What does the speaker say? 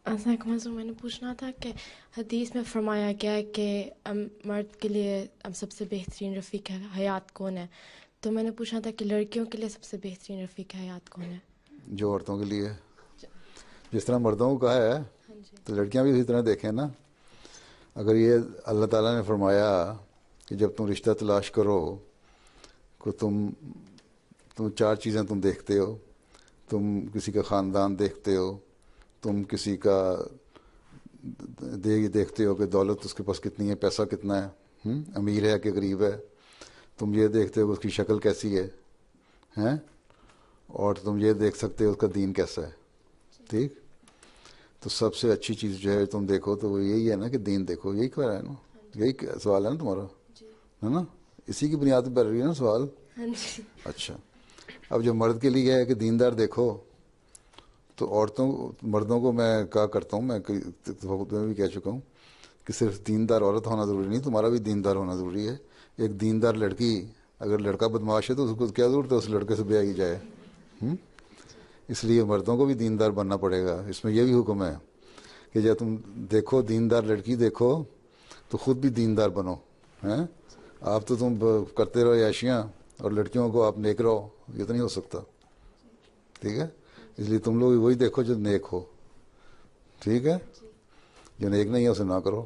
السلام علیکم. میں نے پوچھنا تھا کہ حدیث میں فرمایا گیا ہے کہ مرد کے لیے سب سے بہترین رفیق حیات کون ہے، تو میں نے پوچھنا تھا کہ لڑکیوں کے لیے سب سے بہترین رفیق حیات کون ہے؟ جو عورتوں کے لیے جس طرح مردوں کو کہا ہے تو لڑکیاں بھی اسی طرح دیکھیں نا. اگر یہ اللہ تعالیٰ نے فرمایا کہ جب تم رشتہ تلاش کرو کو تم چار چیزیں تم دیکھتے ہو. تم کسی کا خاندان دیکھتے ہو، تم کسی کا دیکھتے ہو کہ دولت اس کے پاس کتنی ہے، پیسہ کتنا ہے، امیر ہے کہ غریب ہے. تم یہ دیکھتے ہو کہ اس کی شکل کیسی ہے ہیں، اور تم یہ دیکھ سکتے ہو اس کا دین کیسا ہے. ٹھیک، تو سب سے اچھی چیز جو ہے تم دیکھو تو وہ یہی ہے نا کہ دین دیکھو. یہی کہہ رہا ہے نا، یہی سوال ہے نا تمہارا، ہے نا؟ اسی کی بنیاد پر رہی ہے نا سوال. اچھا، اب جو مرد کے لیے ہے کہ دیندار دیکھو، تو مردوں کو میں کہا کرتا ہوں، میں بھی کہہ چکا ہوں کہ صرف دیندار عورت ہونا ضروری نہیں، تمہارا بھی دیندار ہونا ضروری ہے. ایک دیندار لڑکی، اگر لڑکا بدماش ہے تو اس کو کیا ضرورت ہے اس لڑکے سے بیاہی جائے. اس لیے مردوں کو بھی دیندار بننا پڑے گا. اس میں یہ بھی حکم ہے کہ جب تم دیکھو دیندار لڑکی دیکھو تو خود بھی دیندار بنو. ہیں آپ تو تم کرتے رہو عیاشیاں اور لڑکیوں کو آپ نیک رہو، یہ تو نہیں ہو سکتا. ٹھیک ہے، اس لیے تم لوگ وہی دیکھو جو نیک ہو. ٹھیک ہے، جو نیک نہیں ہے اسے نہ کرو.